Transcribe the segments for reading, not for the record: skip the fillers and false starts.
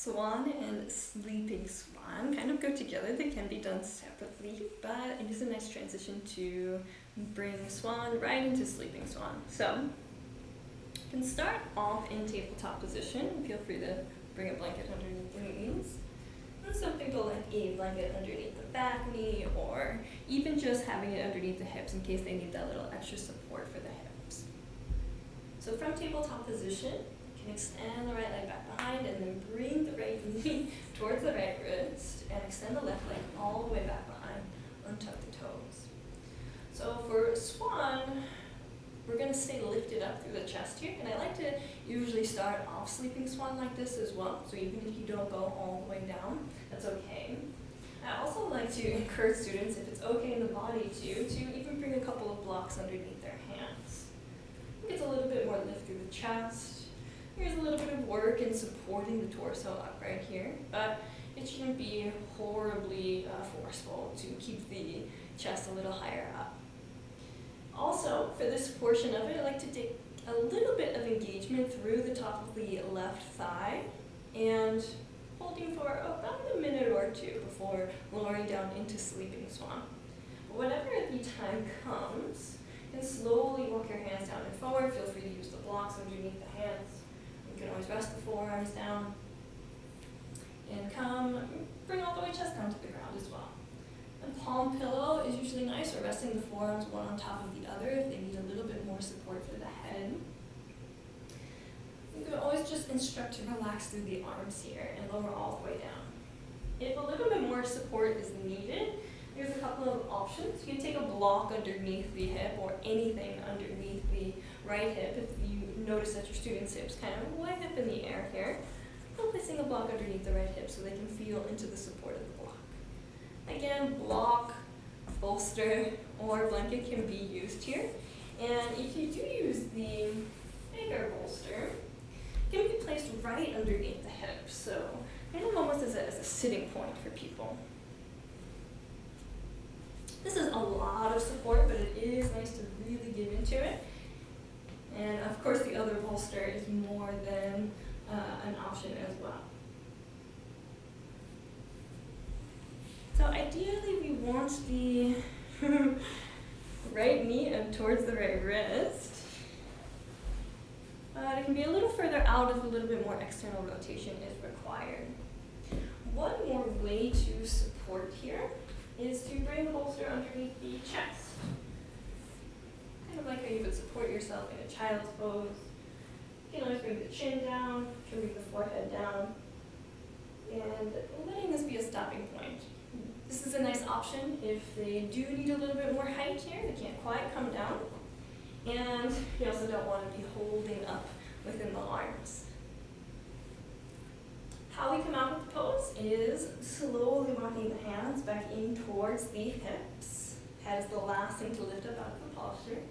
Swan and Sleeping Swan kind of go together. They can be done separately, but it is a nice transition to bring Swan right into Sleeping Swan. So you can start off in tabletop position. Feel free to bring a blanket underneath the knees. And some people like a blanket underneath the back knee, or even just having it underneath the hips in case they need that little extra support for the hips. So from tabletop position, you can extend the right leg back behind and then bring the right knee towards the right wrist and extend the left leg all the way back behind, untuck the toes. So for Swan, we're going to stay lifted up through the chest here, and I like to usually start off Sleeping Swan like this as well, so even if you don't go all the way down, that's okay. I also like to encourage students, if it's okay in the body to even bring a couple of blocks underneath their hands. It gets a little bit more lift through the chest. Here's a little bit of work in supporting the torso up right here, but it shouldn't be horribly forceful to keep the chest a little higher up. Also, for this portion of it, I like to take a little bit of engagement through the top of the left thigh and holding for about a minute or two before lowering down into Sleeping Swan. Whenever the time comes, you can slowly walk your hands down and forward. Feel free to use the blocks underneath the hands. You can always rest the forearms down and bring all the way chest down to the ground as well. A palm pillow is usually nice, or resting the forearms one on top of the other if they need a little bit more support for the head. You can always just instruct to relax through the arms here and lower all the way down. If a little bit more support is needed, there's a couple of options. You can take a block underneath the hip or anything underneath the right hip if you notice that your student's hips kind of way up in the air here. And placing a block underneath the right hip so they can feel into the support of the block. Again, block, bolster, or blanket can be used here. And if you do use the bigger bolster, it can be placed right underneath the hips. So kind of almost as a sitting point for people. This is a lot of support, but it is nice to really give into it. And of course, the other bolster is more than an option as well. So ideally, we want the right knee up towards the right wrist. But it can be a little further out if a little bit more external rotation is required. One more way to support here is to bring the bolster underneath the chest. Kind of like how you would support yourself in a child's pose. You can always bring the chin down, you can bring the forehead down, and letting this be a stopping point. This is a nice option if they do need a little bit more height here, they can't quite come down. And you also don't want to be holding up within the arms. How we come out with the pose is slowly walking the hands back in towards the hips. Head is the last thing to lift up out of the posture.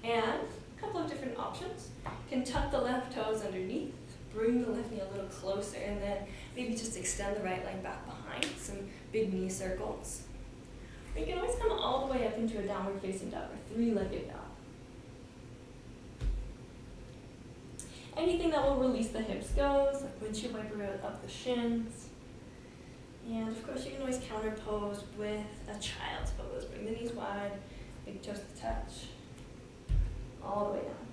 And a couple of different options. You can tuck the left toes underneath, bring the left knee a little closer, and then maybe just extend the right leg back behind, some big knee circles. Or you can always come all the way up into a downward facing dog or three-legged dog. Anything that will release the hips goes, like windshield wiper up the shins. And of course, you can always counter pose with a child's pose. Bring the knees wide, big toes to touch, all the way down.